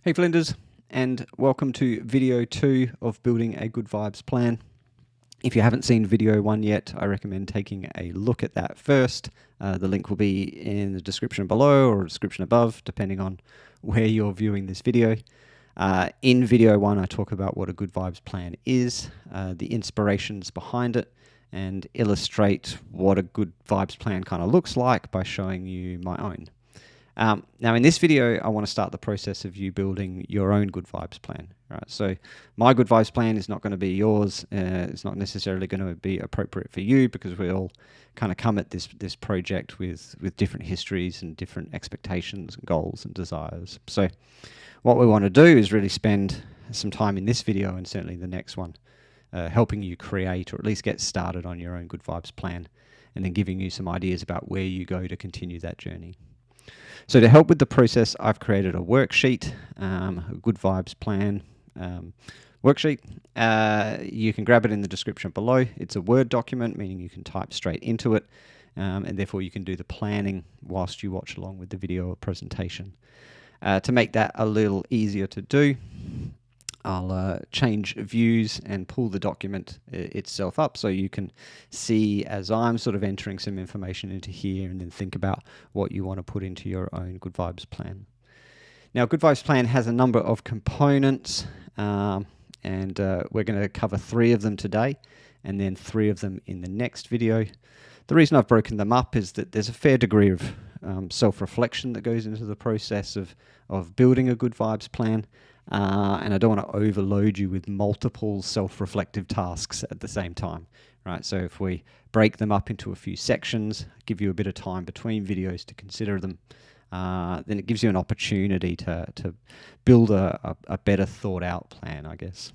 Hey Flinders, and welcome to video 2 of building a good vibes plan. If you haven't seen video 1 yet, I recommend taking a look at that first. The link will be in the description below or description above, depending on where you're viewing this video. In video 1, I talk about what a good vibes plan is, the inspirations behind it, and illustrate what a good vibes plan kind of looks like by showing you my own. Now in this video, I want to start the process of you building your own good vibes plan. Right? So my good vibes plan is not going to be yours. It's not necessarily going to be appropriate for you because we all kind of come at this project with different histories and different expectations and goals and desires. So what we want to do is really spend some time in this video and certainly the next one helping you create or at least get started on your own good vibes plan, and then giving you some ideas about where you go to continue that journey. So to help with the process, I've created a worksheet, a good vibes plan worksheet. You can grab it in the description below. It's a Word document, meaning you can type straight into it, and therefore you can do the planning whilst you watch along with the video or presentation. To make that a little easier to do, I'll change views and pull the document itself up so you can see as I'm sort of entering some information into here, and then think about what you want to put into your own good vibes plan. Now, good vibes plan has a number of components, and we're going to cover 3 of them today and then 3 of them in the next video. The reason I've broken them up is that there's a fair degree of self-reflection that goes into the process of building a good vibes plan. And I don't want to overload you with multiple self-reflective tasks at the same time, right? So if we break them up into a few sections, give you a bit of time between videos to consider them, then it gives you an opportunity to build a better thought out plan, I guess.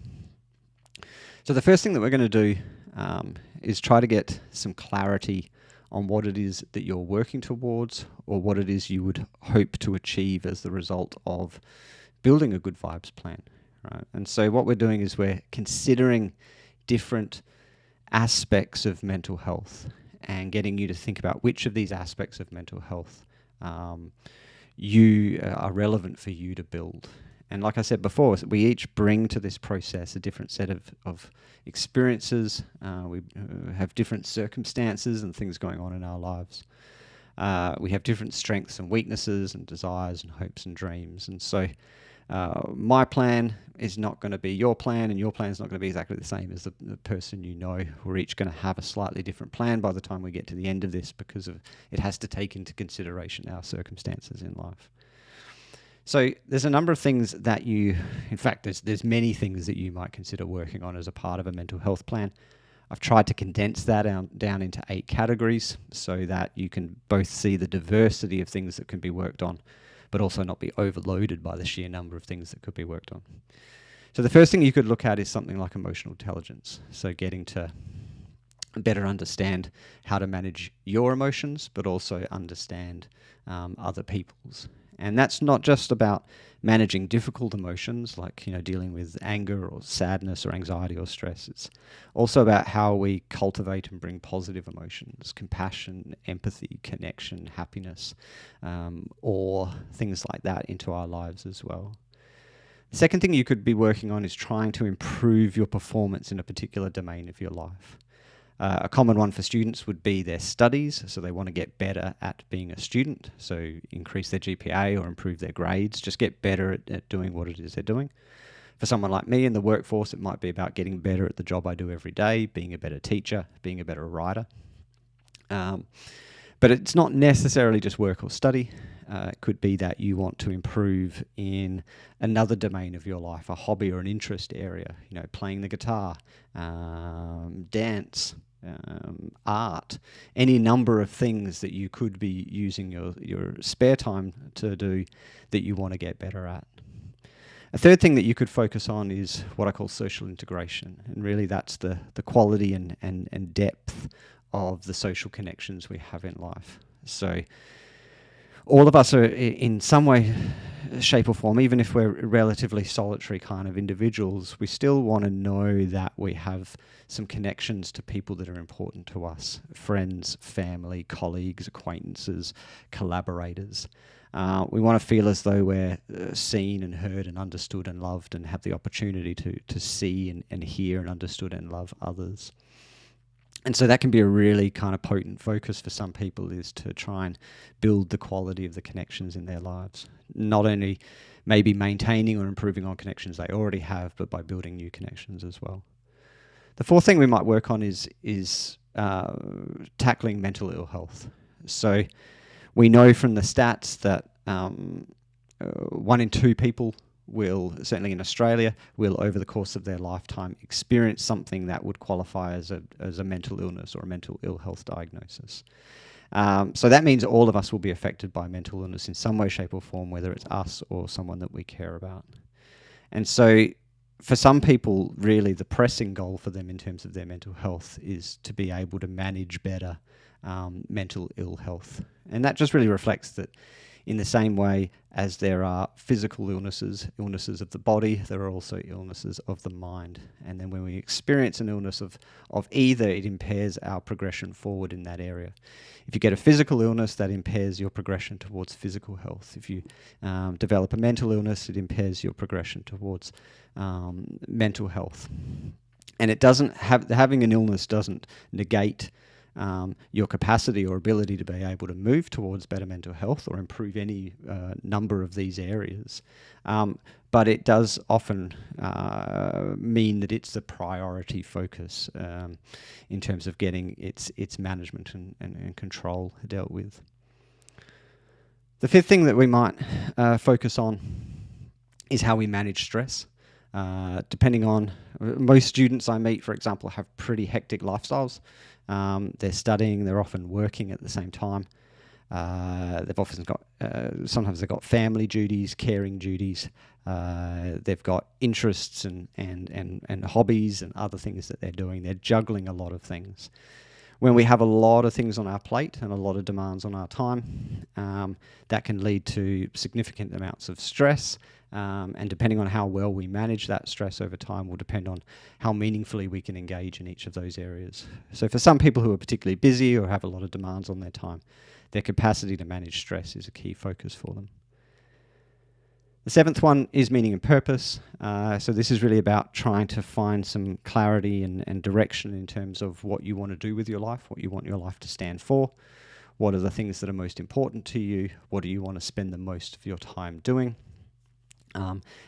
So the first thing that we're going to do is try to get some clarity on what it is that you're working towards, or what it is you would hope to achieve as the result of building a good vibes plan, right? And so what we're doing is we're considering different aspects of mental health and getting you to think about which of these aspects of mental health you are relevant for you to build. And like I said before, we each bring to this process a different set of experiences. We have different circumstances and things going on in our lives. We have different strengths and weaknesses and desires and hopes and dreams. And so my plan is not going to be your plan, and your plan is not going to be exactly the same as the person you know. We're each going to have a slightly different plan by the time we get to the end of this, because it has to take into consideration our circumstances in life. So there's a number of things that in fact, there's many things that you might consider working on as a part of a mental health plan. I've tried to condense that down into 8 categories so that you can both see the diversity of things that can be worked on, but also not be overloaded by the sheer number of things that could be worked on. So the first thing you could look at is something like emotional intelligence. So getting to better understand how to manage your emotions, but also understand other people's. And that's not just about managing difficult emotions like, dealing with anger or sadness or anxiety or stress. It's also about how we cultivate and bring positive emotions, compassion, empathy, connection, happiness, or things like that into our lives as well. The second thing you could be working on is trying to improve your performance in a particular domain of your life. A common one for students would be their studies, so they want to get better at being a student, so increase their GPA or improve their grades, just get better at doing what it is they're doing. For someone like me in the workforce, it might be about getting better at the job I do every day, being a better teacher, being a better writer. But it's not necessarily just work or study. It could be that you want to improve in another domain of your life, a hobby or an interest area, playing the guitar, dance, art, any number of things that you could be using your spare time to do that you want to get better at. A third thing that you could focus on is what I call social integration, and really that's the quality and depth of the social connections we have in life. So all of us are in some way, shape or form, even if we're relatively solitary kind of individuals, we still want to know that we have some connections to people that are important to us: friends, family, colleagues, acquaintances, collaborators. We want to feel as though we're seen and heard and understood and loved, and have the opportunity to see and hear and understood and love others. And so that can be a really kind of potent focus for some people, is to try and build the quality of the connections in their lives. Not only maybe maintaining or improving on connections they already have, but by building new connections as well. The fourth thing we might work on is tackling mental ill health. So we know from the stats that 1 in 2 people will, certainly in Australia, will over the course of their lifetime experience something that would qualify as a mental illness or a mental ill health diagnosis. So that means all of us will be affected by mental illness in some way, shape or form, whether it's us or someone that we care about. And so for some people, really the pressing goal for them in terms of their mental health is to be able to manage better mental ill health. And that just really reflects that in the same way as there are physical illnesses of the body, there are also illnesses of the mind. And then when we experience an illness of either, it impairs our progression forward in that area. If you get a physical illness, that impairs your progression towards physical health. If you develop a mental illness, it impairs your progression towards mental health. And it doesn't having an illness doesn't negate your capacity or ability to be able to move towards better mental health or improve any number of these areas. But it does often mean that it's the priority focus in terms of getting its management and control dealt with. The fifth thing that we might focus on is how we manage stress. Depending on, most students I meet, for example, have pretty hectic lifestyles. They're studying, they're often working at the same time. They've often got, sometimes they've got family duties, caring duties. They've got interests and hobbies and other things that they're doing. They're juggling a lot of things. When we have a lot of things on our plate and a lot of demands on our time, that can lead to significant amounts of stress. And depending on how well we manage that stress over time will depend on how meaningfully we can engage in each of those areas. So for some people who are particularly busy or have a lot of demands on their time, their capacity to manage stress is a key focus for them. The seventh one is meaning and purpose. So this is really about trying to find some clarity and direction in terms of what you want to do with your life, what you want your life to stand for, what are the things that are most important to you, what do you want to spend the most of your time doing.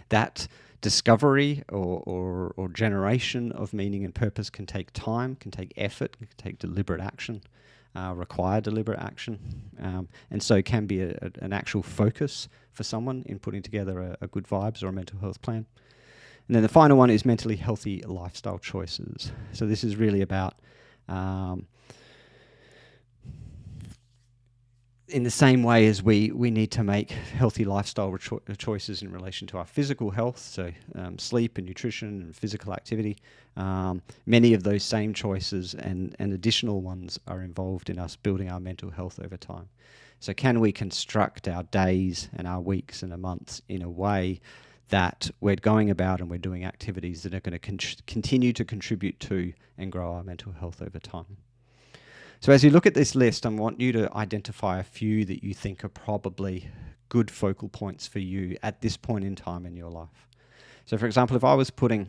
That discovery or generation of meaning and purpose can take time, can take effort, can take deliberate action, require deliberate action, and so can be an actual focus for someone in putting together a good vibes or a mental health plan. And then the final one is mentally healthy lifestyle choices. So this is really about in the same way as we need to make healthy lifestyle choices in relation to our physical health, so sleep and nutrition and physical activity, many of those same choices and additional ones are involved in us building our mental health over time. So can we construct our days and our weeks and our months in a way that we're going about and we're doing activities that are going to continue to contribute to and grow our mental health over time? So as you look at this list, I want you to identify a few that you think are probably good focal points for you at this point in time in your life. So for example, if I was going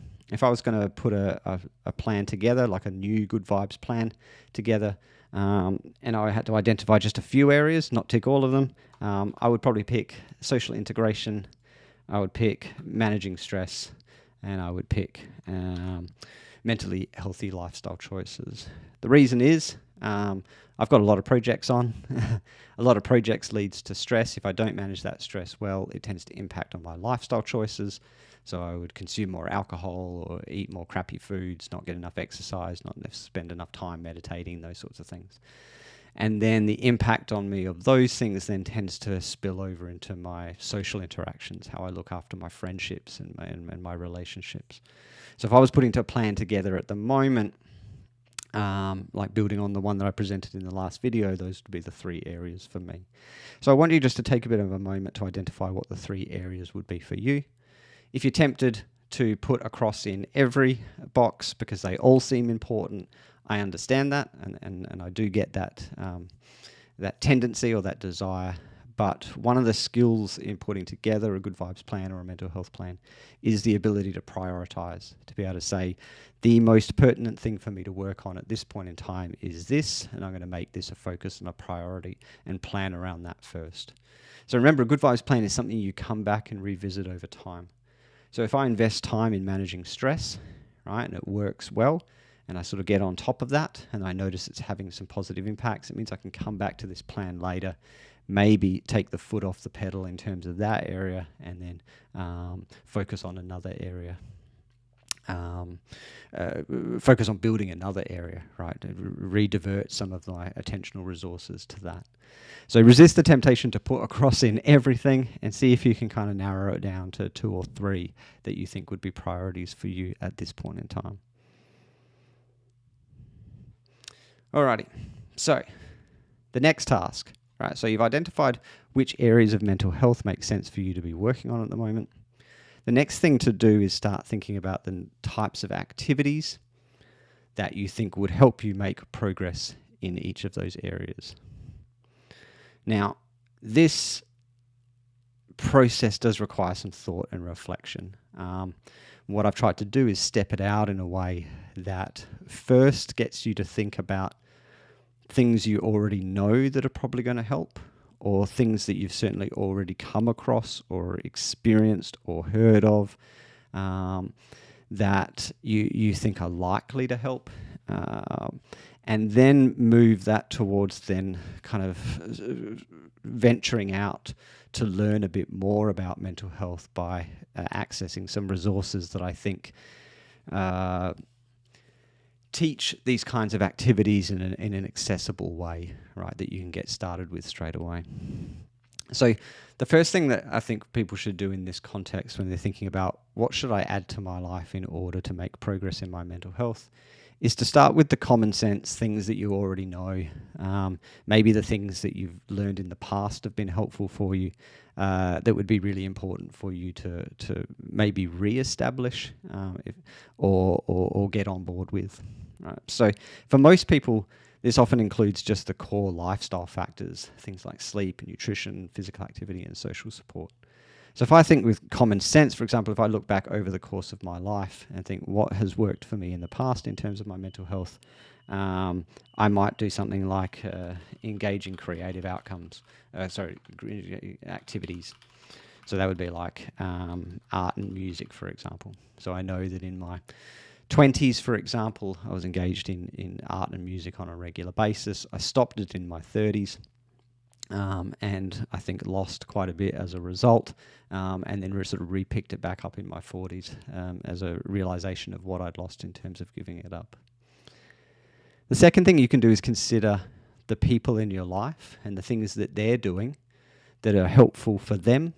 to put a plan together, like a new Good Vibes plan together, and I had to identify just a few areas, not tick all of them, I would probably pick social integration, I would pick managing stress, and I would pick mentally healthy lifestyle choices. The reason is I've got a lot of projects on. A lot of projects leads to stress. If I don't manage that stress well, it tends to impact on my lifestyle choices. So I would consume more alcohol or eat more crappy foods, not get enough exercise, not spend enough time meditating, those sorts of things. And then the impact on me of those things then tends to spill over into my social interactions, how I look after my friendships and my relationships. So if I was putting a plan together at the moment, like building on the one that I presented in the last video, those would be the 3 areas for me. So I want you just to take a bit of a moment to identify what the 3 areas would be for you. If you're tempted to put a cross in every box because they all seem important, I understand that, and I do get that that tendency or that desire, but one of the skills in putting together a good vibes plan or a mental health plan is the ability to prioritize, to be able to say, the most pertinent thing for me to work on at this point in time is this, and I'm going to make this a focus and a priority and plan around that first. So remember, a good vibes plan is something you come back and revisit over time. So if I invest time in managing stress, right, and it works well, and I sort of get on top of that, and I notice it's having some positive impacts, it means I can come back to this plan later, maybe take the foot off the pedal in terms of that area, and then focus on another area. Focus on building another area, right? Redivert some of my attentional resources to that. So resist the temptation to put across in everything and see if you can kind of narrow it down to 2 or 3 that you think would be priorities for you at this point in time. Alrighty, so the next task, right? So you've identified which areas of mental health make sense for you to be working on at the moment. The next thing to do is start thinking about the types of activities that you think would help you make progress in each of those areas. Now, this process does require some thought and reflection. What I've tried to do is step it out in a way that first gets you to think about things you already know that are probably going to help, or things that you've certainly already come across or experienced or heard of that you think are likely to help, and then move that towards then kind of venturing out to learn a bit more about mental health by accessing some resources that I think teach these kinds of activities in an accessible way, right, that you can get started with straight away. So the first thing that I think people should do in this context when they're thinking about what should I add to my life in order to make progress in my mental health is to start with the common sense things that you already know. Maybe the things that you've learned in the past have been helpful for you, that would be really important for you to maybe re-establish or get on board with. Right. So for most people, this often includes just the core lifestyle factors, things like sleep, nutrition, physical activity, and social support. So if I think with common sense, for example, if I look back over the course of my life and think what has worked for me in the past in terms of my mental health, I might do something like engage in creative activities. So that would be like art and music, for example. So I know that in my 20s, for example, I was engaged in art and music on a regular basis. I stopped it in my 30s. And I think lost quite a bit as a result, and then sort of re-picked it back up in my 40s as a realization of what I'd lost in terms of giving it up. The second thing you can do is consider the people in your life and the things that they're doing that are helpful for them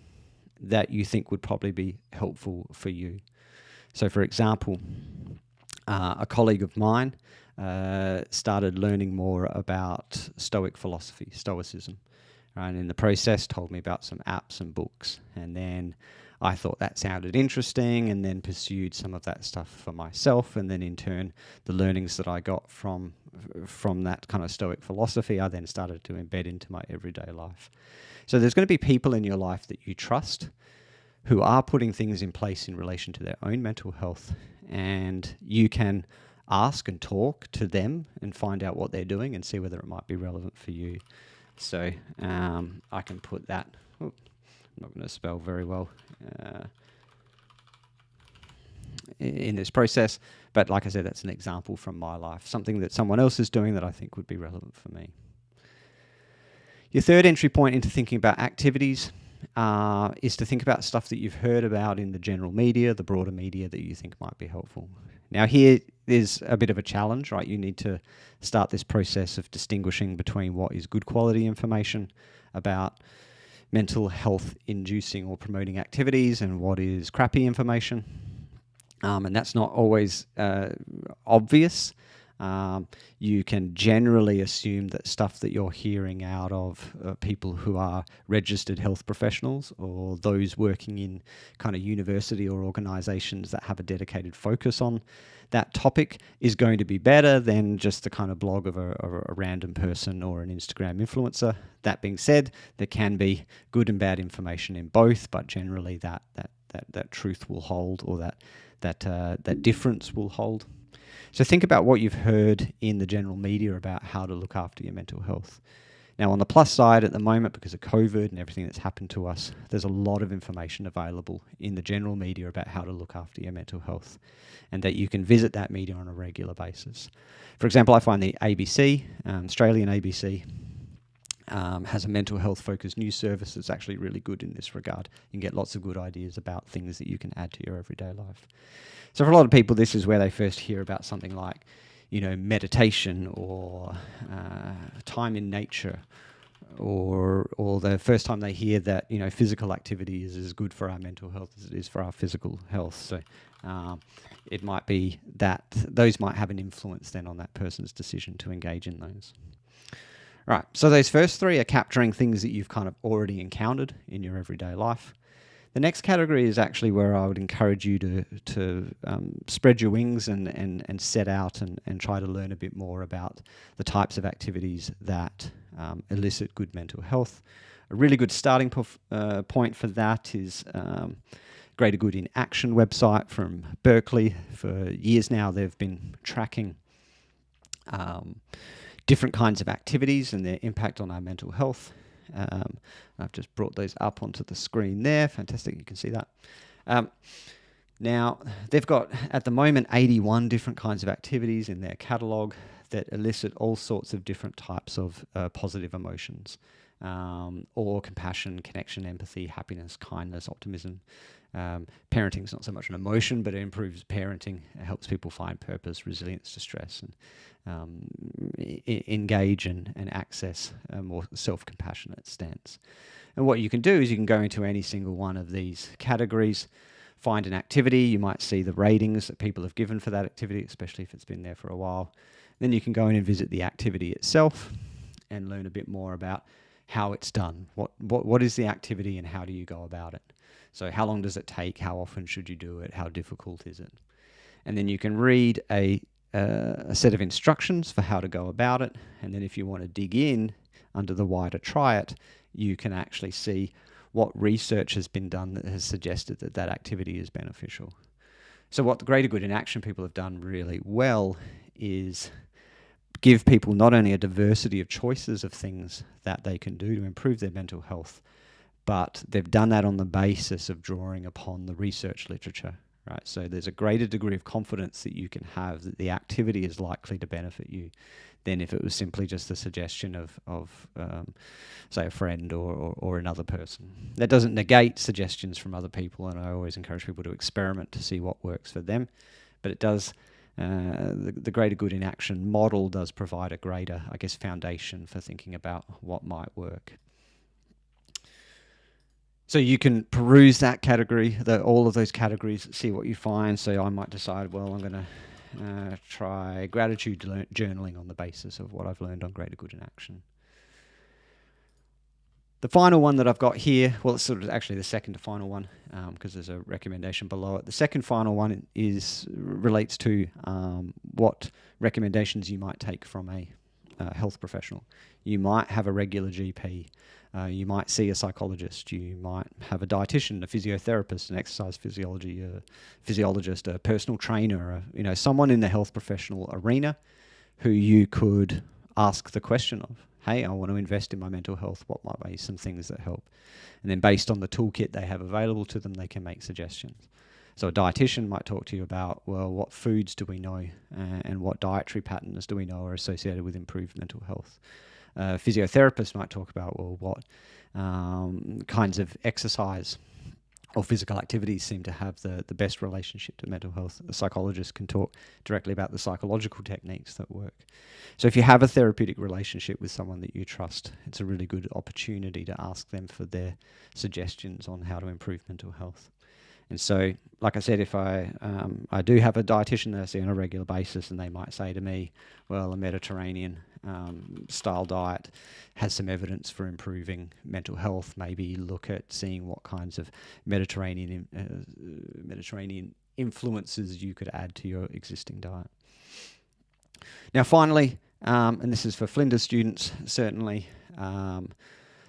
that you think would probably be helpful for you. So for example, a colleague of mine started learning more about Stoic philosophy, Stoicism. And in the process told me about some apps and books, and then I thought that sounded interesting and then pursued some of that stuff for myself, and then in turn the learnings that I got from that kind of Stoic philosophy I then started to embed into my everyday life. So there's going to be people in your life that you trust who are putting things in place in relation to their own mental health, and you can ask and talk to them and find out what they're doing and see whether it might be relevant for you. So I can put that, I'm not going to spell very well in this process, but like I said, that's an example from my life, something that someone else is doing that I think would be relevant for me. Your third entry point into thinking about activities is to think about stuff that you've heard about in the general media, the broader media that you think might be helpful. Now here is a bit of a challenge, right? You need to start this process of distinguishing between what is good quality information about mental health inducing or promoting activities and what is crappy information. And that's not always obvious. You can generally assume that stuff that you're hearing out of people who are registered health professionals or those working in kind of university or organizations that have a dedicated focus on that topic is going to be better than just the kind of blog of a random person or an Instagram influencer. That being said, there can be good and bad information in both, but generally that truth will hold, or that difference will hold. So think about what you've heard in the general media about how to look after your mental health. Now, on the plus side at the moment, because of COVID and everything that's happened to us, there's a lot of information available in the general media about how to look after your mental health, and that you can visit that media on a regular basis. For example, I find the ABC, Australian ABC, has a mental health focused news service that's actually really good in this regard. You can get lots of good ideas about things that you can add to your everyday life. So for a lot of people, this is where they first hear about something like, meditation or time in nature, or the first time they hear that physical activity is as good for our mental health as it is for our physical health. So it might be that those might have an influence then on that person's decision to engage in those. Right, so those first three are capturing things that you've kind of already encountered in your everyday life. The next category is actually where I would encourage you to spread your wings and set out and try to learn a bit more about the types of activities that elicit good mental health. A really good starting point for that is Greater Good in Action website from Berkeley. For years now, they've been tracking different kinds of activities and their impact on our mental health. I've just brought those up onto the screen there. Fantastic, you can see that. Now, they've got, at the moment, 81 different kinds of activities in their catalogue that elicit all sorts of different types of positive emotions, or compassion, connection, empathy, happiness, kindness, optimism. Parenting is not so much an emotion, but it improves parenting. It helps people find purpose, resilience to stress, and engage and access a more self-compassionate stance. And what you can do is you can go into any single one of these categories, find an activity. You might see the ratings that people have given for that activity, especially if it's been there for a while. Then you can go in and visit the activity itself and learn a bit more about how it's done. What is the activity and how do you go about it? So how long does it take? How often should you do it? How difficult is it? And then you can read a set of instructions for how to go about it. And then if you want to dig in under the wider try it, you can actually see what research has been done that has suggested that that activity is beneficial. So what the Greater Good in Action people have done really well is give people not only a diversity of choices of things that they can do to improve their mental health, but they've done that on the basis of drawing upon the research literature, right? So there's a greater degree of confidence that you can have that the activity is likely to benefit you than if it was simply just the suggestion of say, a friend or another person. That doesn't negate suggestions from other people, and I always encourage people to experiment to see what works for them, but it does. The Greater Good in Action model does provide a greater, foundation for thinking about what might work. So you can peruse that category, all of those categories, see what you find. So I might decide, well, I'm going to try gratitude journaling on the basis of what I've learned on Greater Good in Action. The final one that I've got here, well, it's sort of actually the second to final one, because there's a recommendation below it. The second final one relates to what recommendations you might take from a health professional. You might have a regular GP. You might see a psychologist. You might have a dietitian, a physiotherapist, an exercise physiologist, a personal trainer, someone in the health professional arena who you could ask the question of, hey, I want to invest in my mental health. What might be some things that help? And then based on the toolkit they have available to them, they can make suggestions. So a dietitian might talk to you about, well, what foods do we know and what dietary patterns do we know are associated with improved mental health? A physiotherapist might talk about, well, what kinds of exercise or physical activities seem to have the best relationship to mental health. A psychologist can talk directly about the psychological techniques that work. So if you have a therapeutic relationship with someone that you trust, it's a really good opportunity to ask them for their suggestions on how to improve mental health. And so, like I said, if I do have a dietitian that I see on a regular basis, and they might say to me, well, a Mediterranean style diet has some evidence for improving mental health. Maybe look at seeing what kinds of Mediterranean influences you could add to your existing diet. Now, finally, and this is for Flinders students, certainly,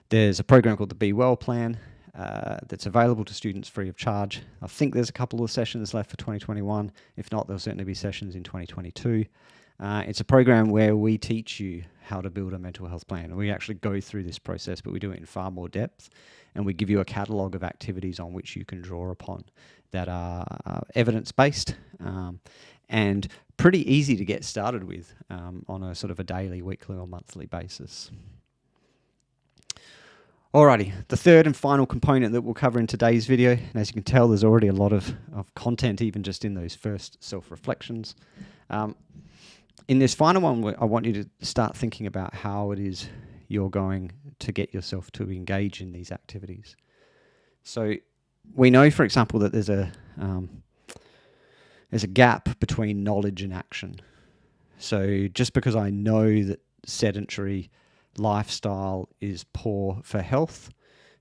there's a program called the Be Well Plan that's available to students free of charge. I think there's a couple of sessions left for 2021. If not, there'll certainly be sessions in 2022. It's a program where we teach you how to build a mental health plan. And we actually go through this process, but we do it in far more depth. And we give you a catalogue of activities on which you can draw upon that are evidence-based and pretty easy to get started with on a sort of a daily, weekly or monthly basis. Alrighty, the third and final component that we'll cover in today's video, and as you can tell, there's already a lot of content even just in those first self-reflections. In this final one, I want you to start thinking about how it is you're going to get yourself to engage in these activities. So we know, for example, that there's a gap between knowledge and action. So just because I know that sedentary lifestyle is poor for health,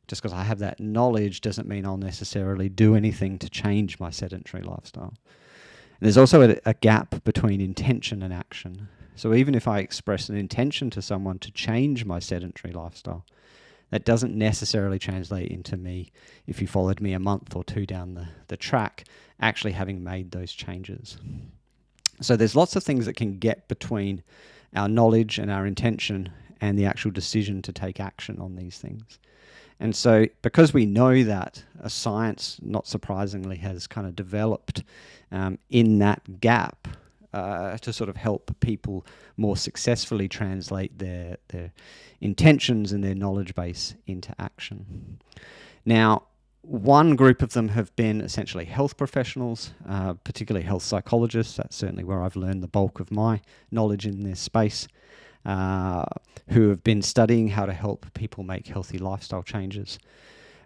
just because I have that knowledge doesn't mean I'll necessarily do anything to change my sedentary lifestyle. And there's also a gap between intention and action. So even if I express an intention to someone to change my sedentary lifestyle, that doesn't necessarily translate into me, if you followed me a month or two down the track, actually having made those changes. So there's lots of things that can get between our knowledge and our intention and the actual decision to take action on these things. And so because we know that, science, not surprisingly, has kind of developed in that gap to sort of help people more successfully translate their intentions and their knowledge base into action. Now, one group of them have been essentially health professionals, particularly health psychologists. That's certainly where I've learned the bulk of my knowledge in this space. Who have been studying how to help people make healthy lifestyle changes.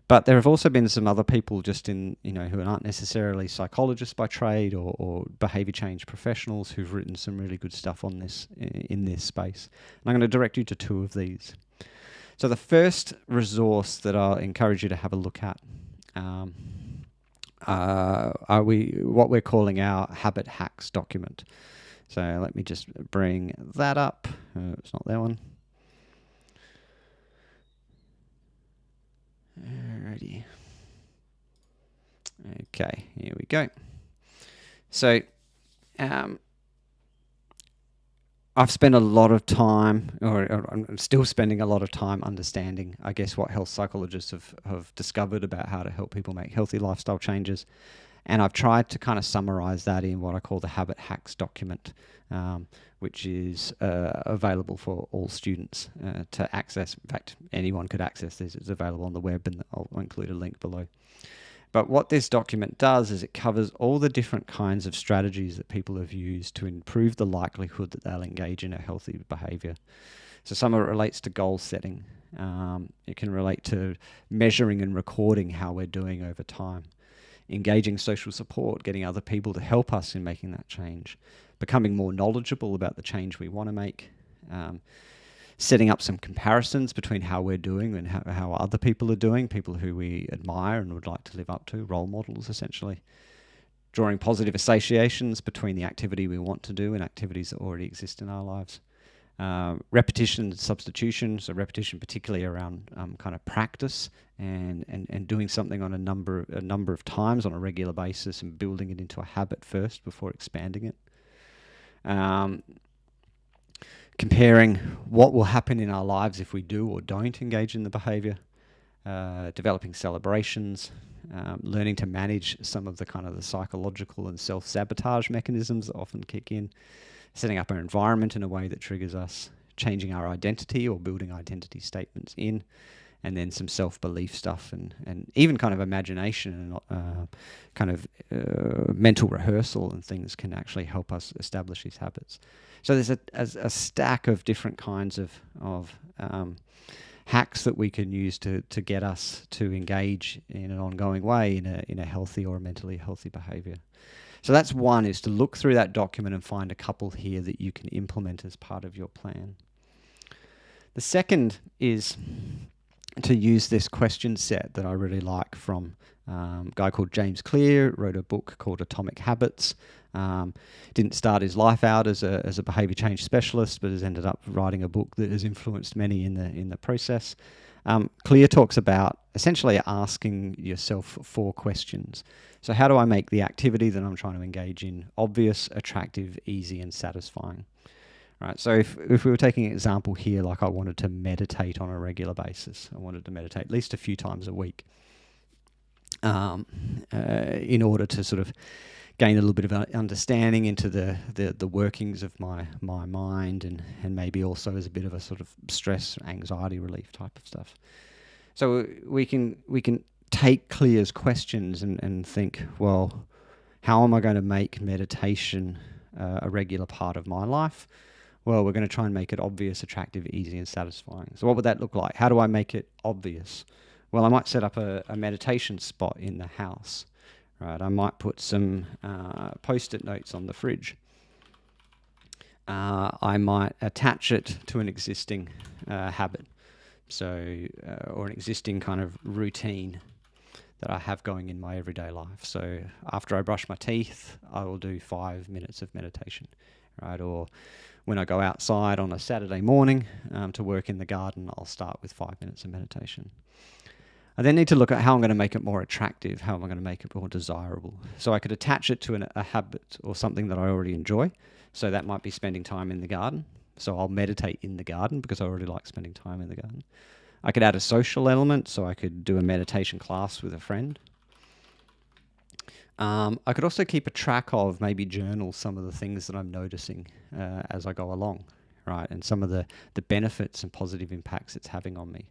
But there have also been some other people just in, who aren't necessarily psychologists by trade or behavior change professionals who've written some really good stuff on this in this space. And I'm going to direct you to two of these. So the first resource that I'll encourage you to have a look at are what we're calling our Habit Hacks document. So let me just bring that up. It's not that one. Alrighty. Okay, here we go. So I've spent a lot of time, or I'm still spending a lot of time understanding, I guess, what health psychologists have discovered about how to help people make healthy lifestyle changes. And I've tried to kind of summarize that in what I call the Habit Hacks document, which is available for all students to access. In fact, anyone could access this. It's available on the web, and I'll include a link below. But what this document does is it covers all the different kinds of strategies that people have used to improve the likelihood that they'll engage in a healthy behavior. So some of it relates to goal setting. It can relate to measuring and recording how we're doing over time. Engaging social support, getting other people to help us in making that change, becoming more knowledgeable about the change we want to make, setting up some comparisons between how we're doing and how other people are doing, people who we admire and would like to live up to, role models essentially, drawing positive associations between the activity we want to do and activities that already exist in our lives. Repetition and substitution, so repetition particularly around kind of practice and doing something on a number of times on a regular basis and building it into a habit first before expanding it. Comparing what will happen in our lives if we do or don't engage in the behavior. Developing celebrations, learning to manage some of the kind of the psychological and self-sabotage mechanisms that often kick in. Setting up our environment in a way that triggers us, changing our identity or building identity statements in, and then some self-belief stuff and even kind of imagination and mental rehearsal and things can actually help us establish these habits. So there's a stack of different kinds of hacks that we can use to get us to engage in an ongoing way in a healthy or a mentally healthy behavior. So that's one, is to look through that document and find a couple here that you can implement as part of your plan. The second is to use this question set that I really like from a guy called James Clear, wrote a book called Atomic Habits. Didn't start his life out as a behavior change specialist, but has ended up writing a book that has influenced many in the process. Clear talks about essentially asking yourself 4 questions. So how do I make the activity that I'm trying to engage in obvious, attractive, easy, and satisfying? Right. So if we were taking an example here, like I wanted to meditate on a regular basis, I wanted to meditate at least a few times a week, in order to sort of gain a little bit of understanding into the workings of my mind, and maybe also as a bit of a sort of stress, anxiety relief type of stuff. So we can take Clear's questions and think, well, how am I going to make meditation a regular part of my life? Well, we're going to try and make it obvious, attractive, easy, and satisfying. So what would that look like? How do I make it obvious? Well, I might set up a meditation spot in the house. Right, I might put some post-it notes on the fridge. I might attach it to an existing habit, or an existing kind of routine that I have going in my everyday life. So after I brush my teeth, I will do 5 minutes of meditation, right? Or when I go outside on a Saturday morning to work in the garden, I'll start with 5 minutes of meditation. I then need to look at how I'm going to make it more attractive, how am I going to make it more desirable. So I could attach it to a habit or something that I already enjoy. So that might be spending time in the garden. So I'll meditate in the garden because I already like spending time in the garden. I could add a social element, so I could do a meditation class with a friend. I could also keep a track of, maybe journal some of the things that I'm noticing as I go along, right? And some of the benefits and positive impacts it's having on me.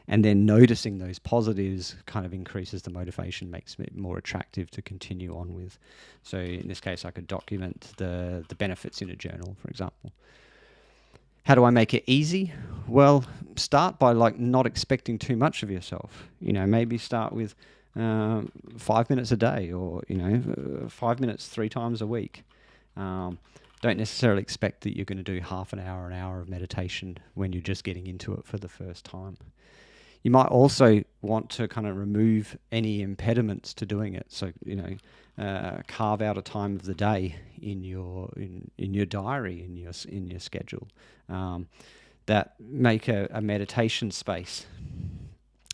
And then noticing those positives kind of increases the motivation, makes it more attractive to continue on with. So in this case, I could document the benefits in a journal, for example. How do I make it easy? Well, start by not expecting too much of yourself. Maybe start with 5 minutes a day, or 5 minutes 3 times a week. Don't necessarily expect that you're going to do half an hour of meditation when you're just getting into it for the first time. You might also want to kind of remove any impediments to doing it. So carve out a time of the day in your diary, in your schedule, that make a meditation space.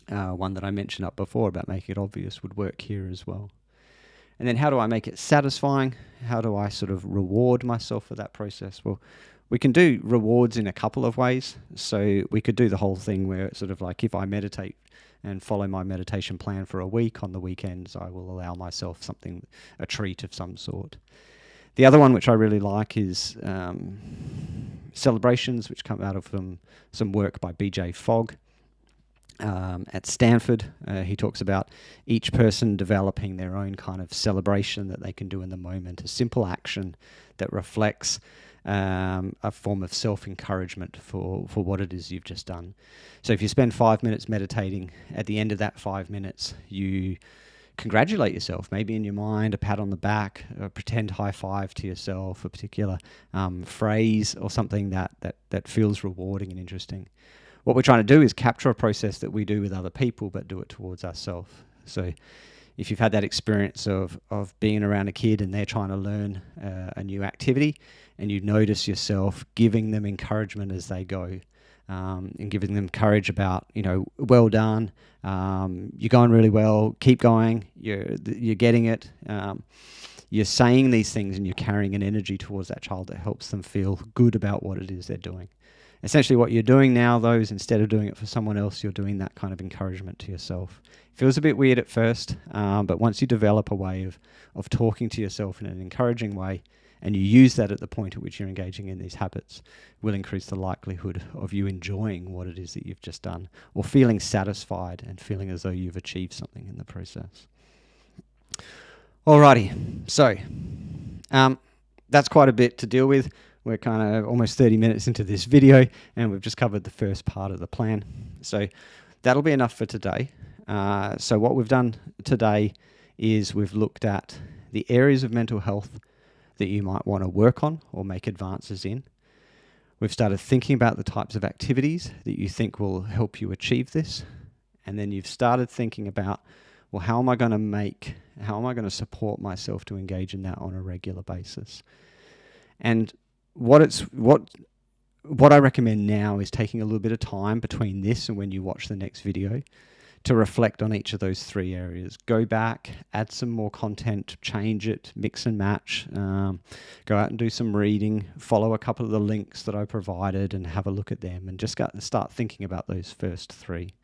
One that I mentioned up before about making it obvious would work here as well. And then how do I make it satisfying? How do I sort of reward myself for that process? Well, we can do rewards in a couple of ways. So we could do the whole thing where it's sort of like, if I meditate and follow my meditation plan for a week, on the weekends I will allow myself a treat of some sort. The other one, which I really like, is celebrations, which come out of some work by BJ Fogg. At Stanford, he talks about each person developing their own kind of celebration that they can do in the moment, a simple action that reflects a form of self-encouragement for what it is you've just done. So if you spend 5 minutes meditating, at the end of that 5 minutes, you congratulate yourself, maybe in your mind, a pat on the back, a pretend high five to yourself, a particular phrase or something that feels rewarding and interesting. What we're trying to do is capture a process that we do with other people, but do it towards ourselves. So if you've had that experience of being around a kid and they're trying to learn a new activity, and you notice yourself giving them encouragement as they go, and giving them courage about, well done, you're going really well, keep going, you're getting it. You're saying these things and you're carrying an energy towards that child that helps them feel good about what it is they're doing. Essentially what you're doing now, though, is instead of doing it for someone else, you're doing that kind of encouragement to yourself. It feels a bit weird at first, but once you develop a way of talking to yourself in an encouraging way, and you use that at the point at which you're engaging in these habits, it will increase the likelihood of you enjoying what it is that you've just done, or feeling satisfied and feeling as though you've achieved something in the process. Alrighty, so that's quite a bit to deal with. we're kind of almost 30 minutes into this video, and we've just covered the first part of the plan. So that'll be enough for today. So what we've done today is we've looked at the areas of mental health that you might want to work on or make advances in. We've started thinking about the types of activities that you think will help you achieve this. And then you've started thinking about, well, how am I going to support myself to engage in that on a regular basis? And what I recommend now is taking a little bit of time between this and when you watch the next video to reflect on each of those three areas. Go back, add some more content, change it, mix and match, go out and do some reading, follow a couple of the links that I provided and have a look at them, and just start thinking about those first three.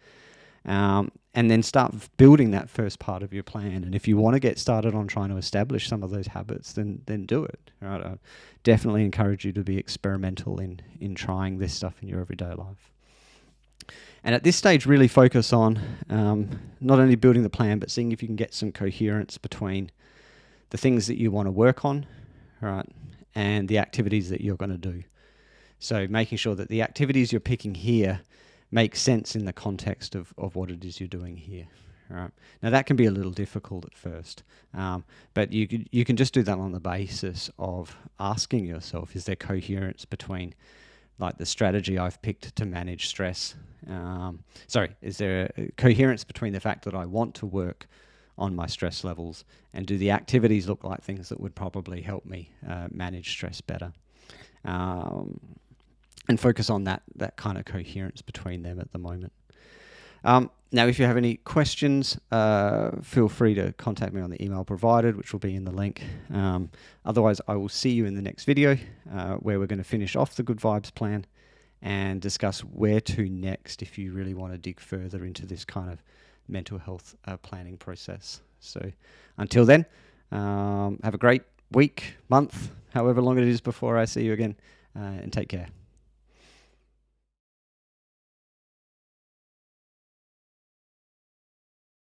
And then start building that first part of your plan. And if you want to get started on trying to establish some of those habits, then do it. Right? I definitely encourage you to be experimental in trying this stuff in your everyday life. And at this stage, really focus on not only building the plan, but seeing if you can get some coherence between the things that you want to work on, right, and the activities that you're going to do. So making sure that the activities you're picking here make sense in the context of what it is you're doing here. Right. Now that can be a little difficult at first, but you can just do that on the basis of asking yourself, is there coherence between like the strategy I've picked to manage stress? Is there a coherence between the fact that I want to work on my stress levels, and do the activities look like things that would probably help me manage stress better? And focus on that kind of coherence between them at the moment. Now, if you have any questions, feel free to contact me on the email provided, which will be in the link. Otherwise, I will see you in the next video where we're going to finish off the Good Vibes plan and discuss where to next if you really want to dig further into this kind of mental health planning process. So until then, have a great week, month, however long it is before I see you again, and take care.